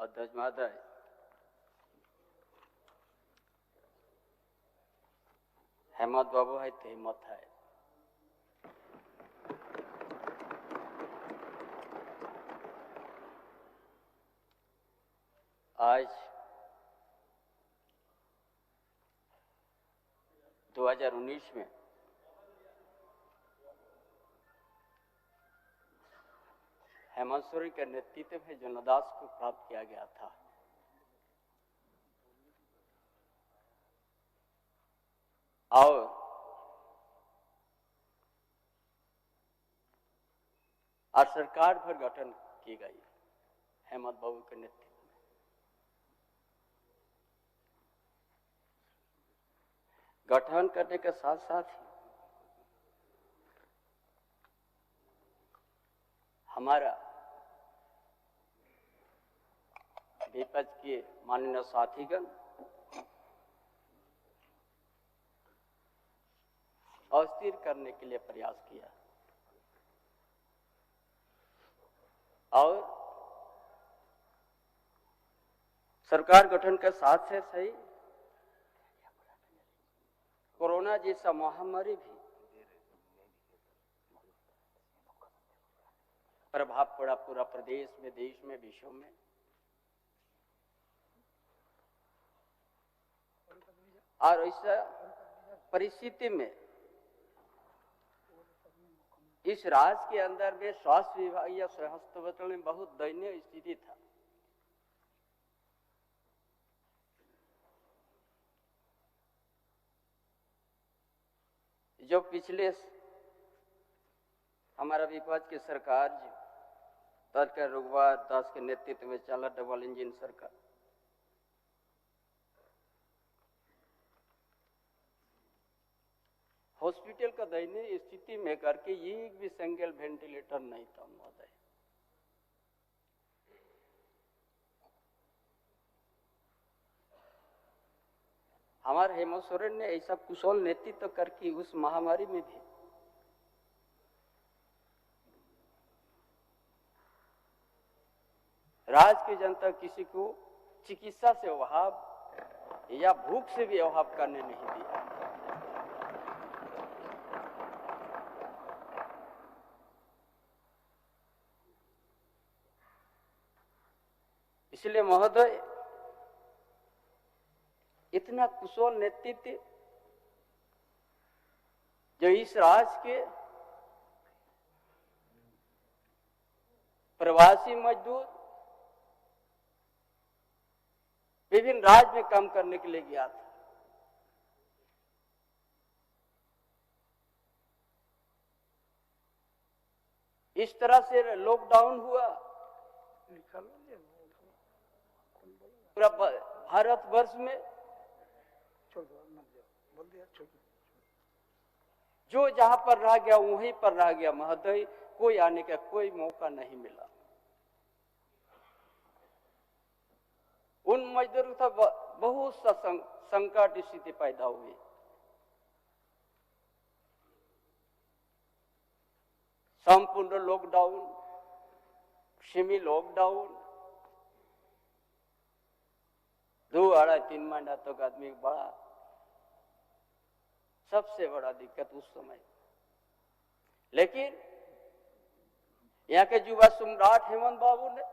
अध्यक्ष महोदय, हेमंत बाबू है तो हिम्मत है। आज 2019 में हेमंत सोरेन के नेतृत्व में जो लद्दाख को प्राप्त किया गया था, और सरकार पर गठन की गई हेमंत बाबू के नेतृत्व में। गठन करने के साथ साथ ही हमारा विपक्ष के माननीय साथीगण अस्थिर करने के लिए प्रयास किया और सरकार गठन के साथ से सही कोरोना जैसा महामारी भी प्रभाव पड़ा पूरा प्रदेश में, देश में, विश्व में। और ऐसा परिस्थिति में इस राज्य के अंदर में स्वास्थ्य विभाग या स्वास्थ्य मंत्रालय में बहुत दयनीय स्थिति था। जो पिछले हमारा विपक्ष की सरकार तत्काल रघुवर दास के नेतृत्व में चला डबल इंजन सरकार, हॉस्पिटल का दयनीय स्थिति में करके एक भी सिंगल वेंटिलेटर नहीं था महोदय। हमारे हेमंत सोरेन ने ऐसा कुशल नेतृत्व करके उस महामारी में भी राज्य की जनता किसी को चिकित्सा से अभाव या भूख से भी अभाव करने नहीं दिया। इसलिए महोदय, इतना कुशल नेतृत्व जो इस राज्य के प्रवासी मजदूर विभिन्न राज्य में काम करने के लिए गया था, इस तरह से लॉकडाउन हुआ पूरा भारतवर्ष में। जो जहां पर रह गया वहीं पर रह गया महोदय, कोई आने का कोई मौका नहीं मिला। उन मजदूरों का बहुत सा संकट स्थिति पैदा हुई। संपूर्ण लॉकडाउन, सेमी लॉकडाउन, 2-3 महीना तक आदमी बड़ा सबसे बड़ा दिक्कत उस समय। लेकिन यहाँ के युवा सम्राट हेमंत बाबू ने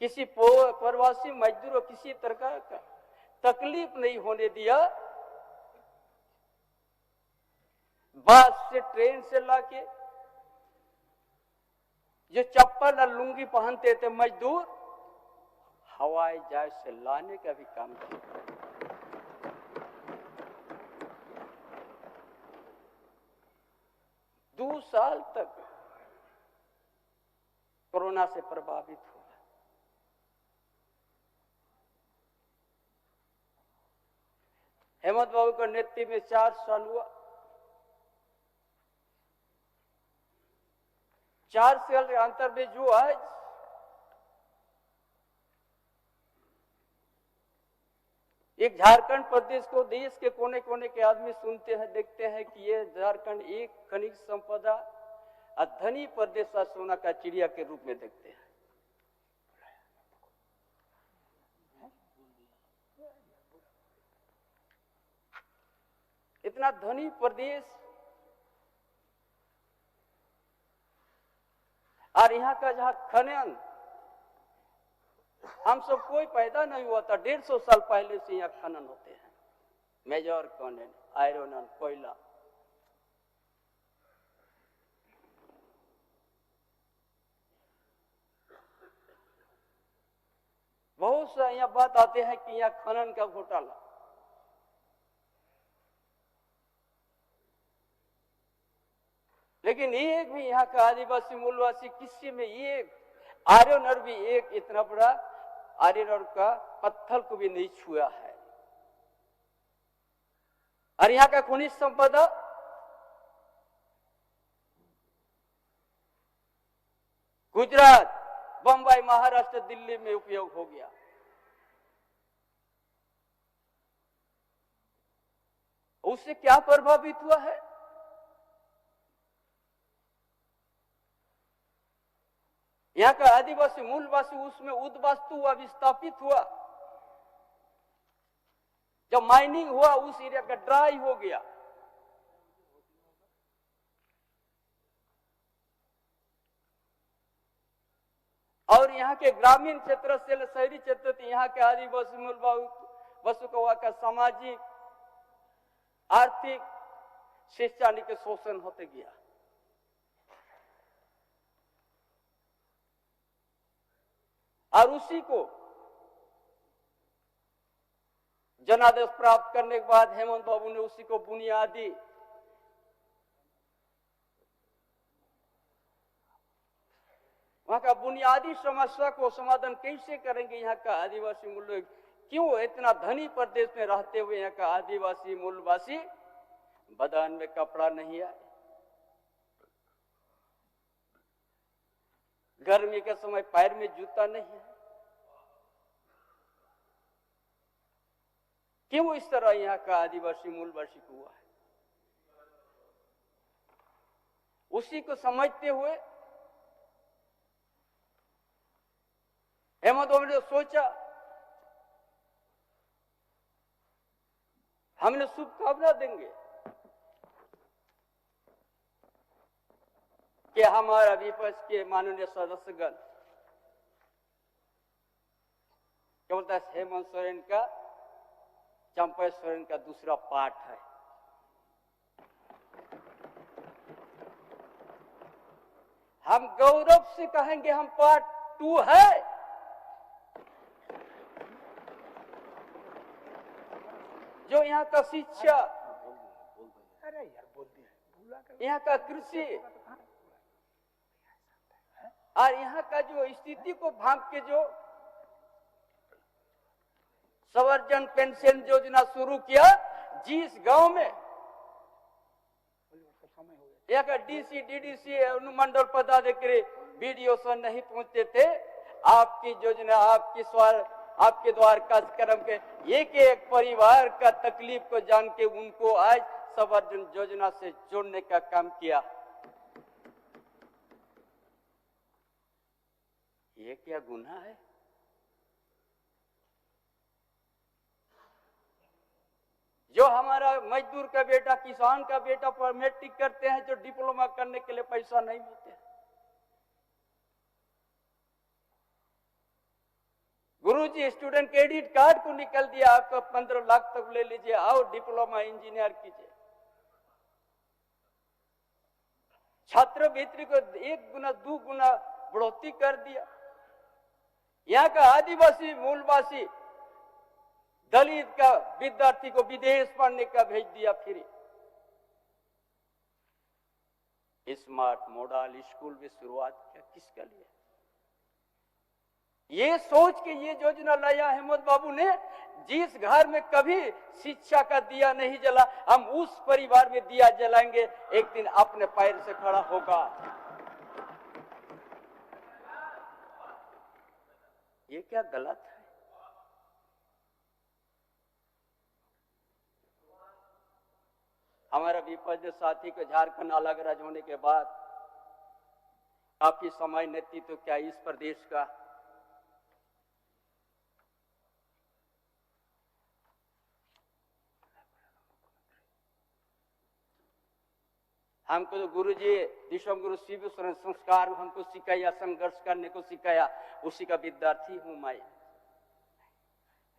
किसी प्रवासी मजदूर को किसी तरह का तकलीफ नहीं होने दिया। बस से, ट्रेन से लाके जो चप्पल और लुंगी पहनते थे मजदूर, हवाई जहाज से लाने का भी काम किया। 2 साल तक कोरोना से प्रभावित हुआ। हेमंत बाबू का नेतृत्व में 4 साल हुआ। 4 साल के अंतर में जो आज एक झारखंड प्रदेश को देश के कोने कोने के आदमी सुनते हैं, देखते हैं कि ये झारखंड एक खनिज संपदा और धनी प्रदेश सोना का चिड़िया के रूप में देखते हैं। इतना धनी प्रदेश, और यहाँ का जहाँ खनन, हम सब कोई पैदा नहीं हुआ था, 150 साल पहले से यहाँ खनन होते हैं, मेजर खनन, आयरन, कोयला। बहुत सा यहाँ बात आते हैं कि यहाँ खनन का घोटाला, लेकिन एक भी यहाँ का आदिवासी मूलवासी किसी में एक आयरन और भी एक इतना बड़ा आयरन का पत्थर को भी नहीं छुआ है। और यहाँ का खनिज संपदा गुजरात, बंबई, महाराष्ट्र, दिल्ली में उपयोग हो गया। उससे क्या प्रभावित हुआ है? यहाँ का आदिवासी मूलवासी उसमें उद्वास्तु हुआ, विस्थापित हुआ। जब माइनिंग हुआ उस एरिया का ड्राई हो गया। और यहाँ के ग्रामीण क्षेत्र से शहरी क्षेत्र, यहाँ के आदिवासी मूलवासी का सामाजिक, आर्थिक, शैक्षणिक के शोषण होते गया। और उसी को जनादेश प्राप्त करने के बाद हेमंत बाबू ने उसी को बुनियादी वहां का बुनियादी समस्या को समाधान कैसे करेंगे। यहाँ का आदिवासी मूल क्यों इतना धनी प्रदेश में रहते हुए यहाँ का आदिवासी मूलवासी बदन में कपड़ा नहीं आए, गर्मी के समय पैर में जूता नहीं है, क्यों इस तरह यहाँ का आदिवासी मूलवासी को हुआ है? उसी को समझते हुए हेमंत बाबू ने सोचा, हमने शुभकामना देंगे कि हमारा विपक्ष के माननीय सदस्यगण क्या बोलता है, हेमंत सोरेन का, चंपा सोरेन का दूसरा पार्ट है। हम गौरव से कहेंगे हम पार्ट 2 है। जो यहाँ का शिक्षा, यहाँ का कृषि और यहाँ का जो स्थिति को भांप के जो संवर्धन पेंशन योजना शुरू किया, जिस गांव में यहाँ का डीसी, डीडीसी, अनुमंडल पदाधिकारी, बीडीओ नहीं पहुंचते थे, आपकी योजना, आपके द्वार कार्यक्रम के एक एक परिवार का तकलीफ को जान के उनको आज संवर्धन योजना से जोड़ने का काम किया। ये क्या गुनाह है? जो हमारा मजदूर का बेटा, किसान का बेटा पर मैट्रिक करते हैं, जो डिप्लोमा करने के लिए पैसा नहीं मिलते हैं। गुरुजी स्टूडेंट क्रेडिट कार्ड को निकल दिया, आपका 15 लाख तक ले लीजिए, आओ डिप्लोमा इंजीनियर कीजिए। छात्रवृत्ति को 1 गुना 2 गुना बढ़ोतरी कर दिया। यहाँ का आदिवासी मूलवासी दलित का विद्यार्थी को विदेश पढ़ने का भेज दिया फ्री। स्मार्ट मॉडल स्कूल में शुरुआत किया, किसका लिए? ये सोच के ये योजना लाया हेमंत बाबू ने, जिस घर में कभी शिक्षा का दिया नहीं जला, हम उस परिवार में दिया जलाएंगे, एक दिन अपने पैर से खड़ा होगा। ये क्या गलत है? हमारा विपक्ष साथी को झारखंड अलग राज्य होने के बाद आपकी समाज नेतृत्व क्या इस प्रदेश का हमको तो गुरु जी दिशम गुरु शिव संस्कार हमको सिखाया, संघर्ष करने को सिखाया, उसी का विद्यार्थी हूं मैं।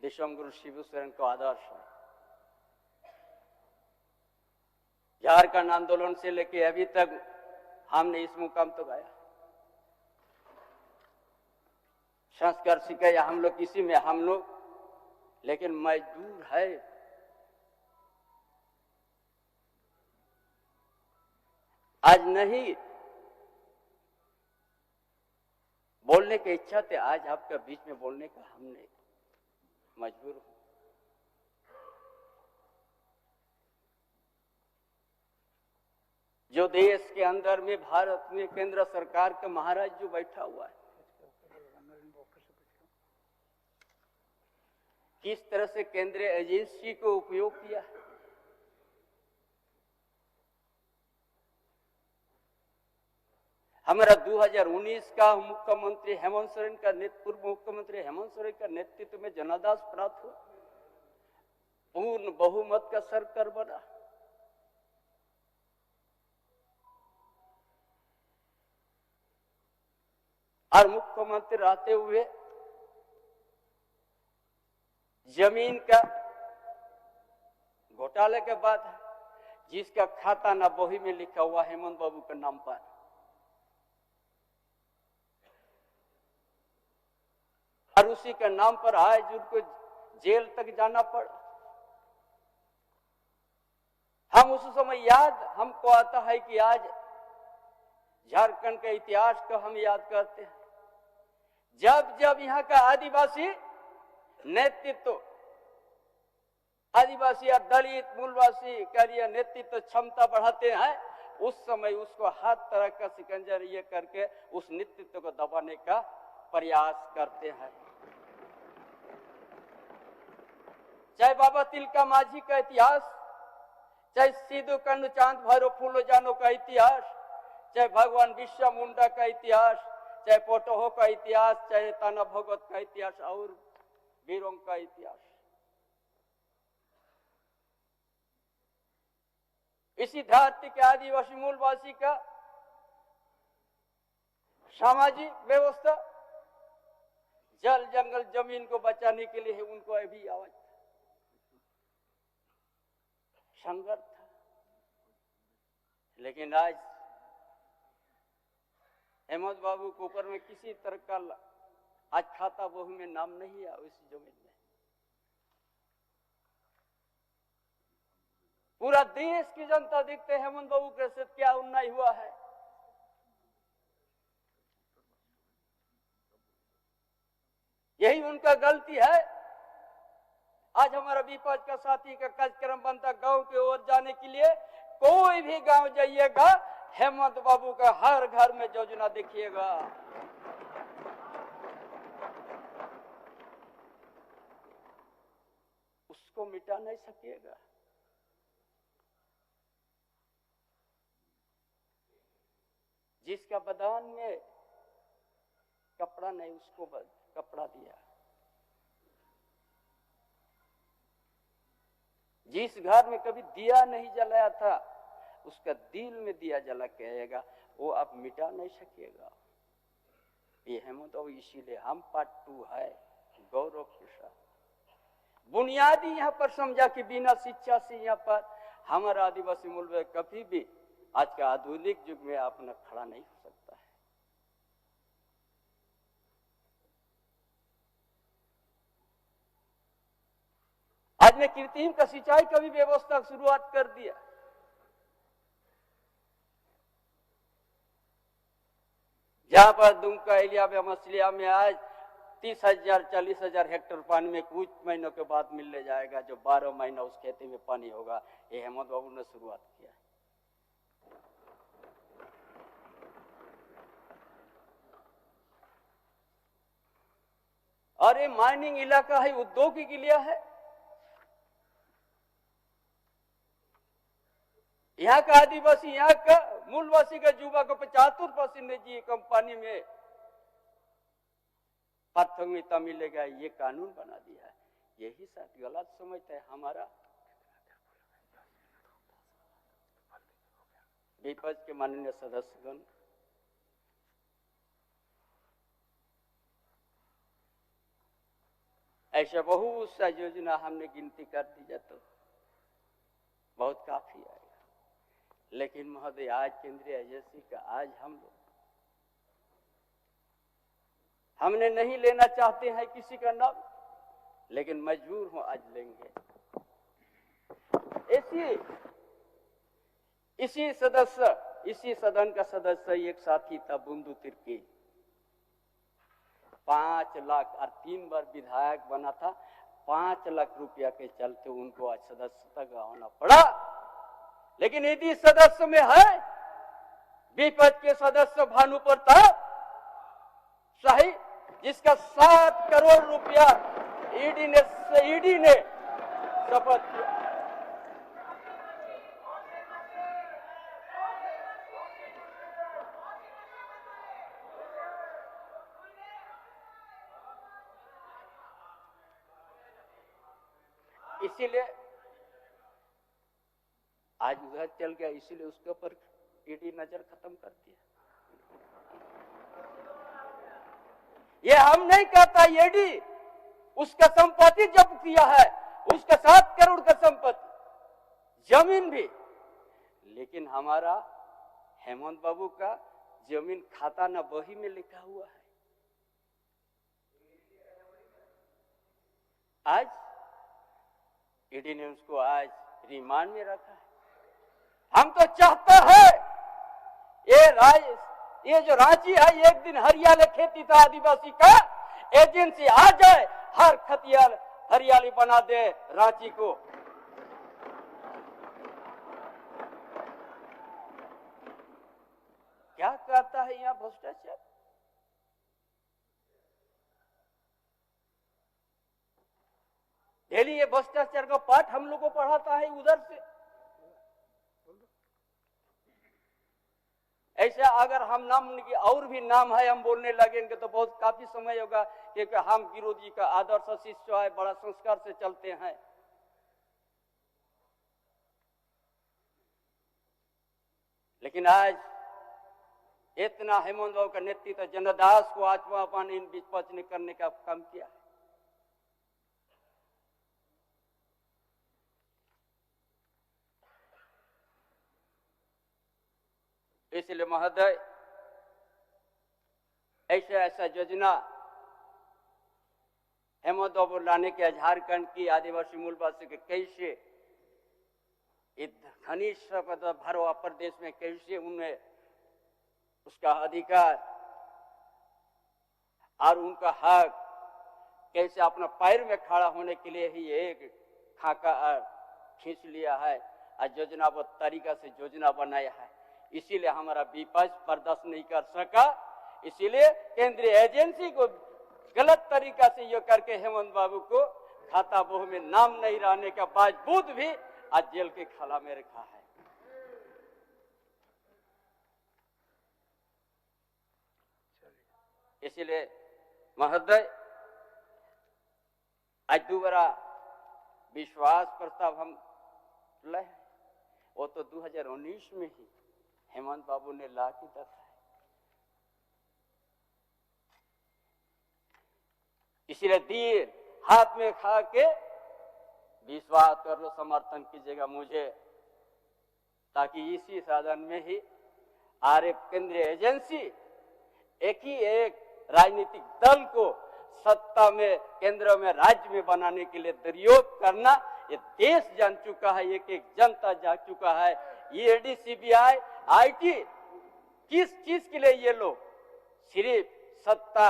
दिशम गुरु शिव शरण को आदर्श है। झारखंड आंदोलन से लेके अभी तक हमने इस मुकाम तो गया, संस्कार सिखाया हम लोग, किसी में हम लोग, लेकिन मजदूर है। आज नहीं बोलने की इच्छा थी, आज आपका बीच में बोलने का हमने मजबूर हूं। जो देश के अंदर में, भारत में केंद्र सरकार का महाराज जो बैठा हुआ है, किस तरह से केंद्रीय एजेंसी को उपयोग किया है। हमारा 2019 का मुख्यमंत्री हेमंत सोरेन का पूर्व मुख्यमंत्री हेमंत सोरेन का नेतृत्व में जनादेश प्राप्त हुआ, पूर्ण बहुमत का सरकार बना। और मुख्यमंत्री रहते हुए जमीन का घोटाले के बाद जिसका खाता ना बही में लिखा हुआ हेमंत बाबू के नाम पर, और उसी के नाम पर आज उनको जेल तक जाना पड़ा। हम उस समय याद हमको आता है कि आज झारखंड के इतिहास को हम याद करते हैं, जब जब यहाँ का आदिवासी नेतृत्व, आदिवासी और दलित मूलवासी का लिए नेतृत्व क्षमता बढ़ाते हैं, उस समय उसको हर तरह का शिकंजा ये करके उस नेतृत्व को दबाने का प्रयास करते हैं। चाहे बाबा तिलका माझी का इतिहास, चाहे सिद्धू कान्हू चांद भैरव फूलो जानो का इतिहास, चाहे भगवान बिरसा मुंडा का इतिहास, चाहे पोटोहो का इतिहास, चाहे ताना भगत का इतिहास और वीरों का इतिहास, इसी धरती के आदिवासी मूलवासी का सामाजिक व्यवस्था, जल जंगल जमीन को बचाने के लिए उनको अभी आवाज संघर्ष था। लेकिन आज हेमंत बाबू के ऊपर में किसी तरह का आज खाता बही में नाम नहीं है उस जमीन में। पूरा देश की जनता देखते हैं हेमंत बाबू के साथ क्या अन्याय हुआ है। यही उनका गलती है। आज हमारा विपक्ष का साथी का कार्यक्रम बनता गांव की ओर जाने के लिए, कोई भी गांव जाइएगा हेमंत बाबू का हर घर में योजना देखिएगा। उसको मिटा नहीं सकिएगा। जिसका बदान में कपड़ा नहीं उसको कपड़ा दिया, जिस घर में कभी दिया नहीं जलाया था उसका दिल में दिया जला के आएगा, वो आप मिटा नहीं सकिएगा। ये हेमंत बाबू, इसीलिए हम पार्ट 2 है गौरव के साथ। बुनियादी यहाँ पर समझा कि बिना शिक्षा से यहाँ पर हमारा आदिवासी मूल में कभी भी आज का आधुनिक युग में अपना खड़ा नहीं हो सकता है। आज ने कृत्रिम का सिंचाई का भी व्यवस्था शुरुआत कर दिया। जहां पर दुमका एलिया में मछलिया में आज 30,000 40,000 हेक्टेयर पानी में कुछ महीनों के बाद मिलने जाएगा, जो 12 महीना उस खेती में पानी होगा। ये हेमंत बाबू ने शुरुआत किया। और ये माइनिंग इलाका है, उद्योग के लिए है। यहाँ का आदिवासी, यहाँ का मूलवासी का युवा को 75% निजी कंपनी में प्राथमिकता मिलेगा, ये कानून बना दिया है। यही साथ गलत समझता है हमारा विपक्ष के माननीय सदस्यगण, ऐसा बहुत सा योजना हमने गिनती कर दी जाए तो बहुत काफी आएगा, लेकिन महोदय आज केंद्रीय एजेंसी का आज हमने नहीं लेना चाहते हैं किसी का नाम, लेकिन मजबूर हूं आज लेंगे। इसी सदन का सदस्य एक साथी था बुंदू तिर्की, 5 लाख और 3 बार विधायक बना था। 5 लाख रुपया के चलते उनको आज सदस्यता गंवाना पड़ा। लेकिन यदि सदस्य में है विपक्ष के सदस्य भानु प्रताप शाही, जिसका 7 करोड़ रुपया ईडी ने शपथ किया। इसीलिए आज उधर चल गया, इसीलिए उसके ऊपर ईडी नजर खत्म कर दिया। ये हम नहीं कहता, ईडी उसका संपत्ति जब्त किया है, उसका 7 करोड़ का संपत्ति, जमीन भी। लेकिन हमारा हेमंत बाबू का जमीन खाता ना बही में लिखा हुआ है। आज ईडी ने उसको आज रिमांड में रखा है। हम तो चाहता है ये जो रांची है, एक दिन हरियाली खेती था आदिवासी का, एजेंसी आ जाए, हर खतियाल हरियाली बना दे रांची को। क्या कहता है यहाँ भ्रष्टाचार? डेली ये भ्रष्टाचार का पाठ हम लोग को पढ़ाता है उधर से। ऐसा अगर हम नाम की और भी नाम है हम बोलने लगेंगे तो बहुत काफी समय होगा, क्योंकि हम विरोधी का आदर्श शिष्य है, बड़ा संस्कार से चलते हैं। लेकिन आज इतना हेमंत बाबू का नेतृत्व जनदास को आत्मा पानी विपक्ष ने करने का काम किया है। इसलिए महोदय ऐसा योजना हेमंत बाबू लाने के झारखंड की आदिवासी मूलवासी के कैसे घनिष्ठ भरवा प्रदेश में कैसे उन्हें उसका अधिकार और उनका हक कैसे अपना पैर में खड़ा होने के लिए ही एक खाका खींच लिया है और योजनाबद्ध तरीका से योजना बनाया है। इसीलिए हमारा विपक्ष बर्दाश्त नहीं कर सका, इसीलिए केंद्रीय एजेंसी को गलत तरीका से ये करके हेमंत बाबू को खाता बहू में नाम नहीं रहने का बावजूद भी आज जेल के खाला में रखा है। इसीलिए महोदय आज दोबारा विश्वास प्रस्ताव हम लाए, वो तो 2019 में ही हेमंत बाबू ने ला के रखा है। इसीलिए तीर हाथ में खा के विश्वास कर लो, समर्थन कीजिएगा मुझे, ताकि इसी साधन में ही आरएफ केंद्रीय एजेंसी एक ही एक राजनीतिक दल को सत्ता में केंद्र में राज्य में बनाने के लिए दुरुपयोग करना ये देश जान चुका है, एक एक जनता जान चुका है। ईडी सीबीआई आईटी किस चीज के लिए ये लोग सिर्फ सत्ता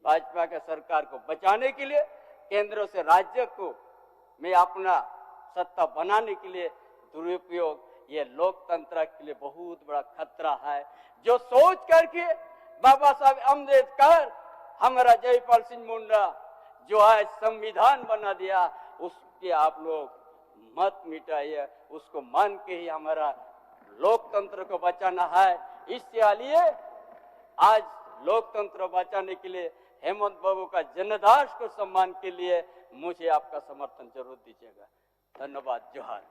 भाजपा के सरकार को बचाने के लिए, केंद्र से राज्य को में अपना सत्ता बनाने के लिए दुरुपयोग, ये लोकतंत्र के लिए बहुत बड़ा खतरा है। जो सोच करके बाबा साहब अम्बेडकर हमारा जयपाल सिंह मुंडा जो आज संविधान बना दिया, उसके आप लोग मत मिटाइए, उसको मान के ही हमारा लोकतंत्र को बचाना है। इसलिए आज लोकतंत्र बचाने के लिए हेमंत बाबू का जनदास को सम्मान के लिए मुझे आपका समर्थन जरूर दीजिएगा। धन्यवाद। जोहार।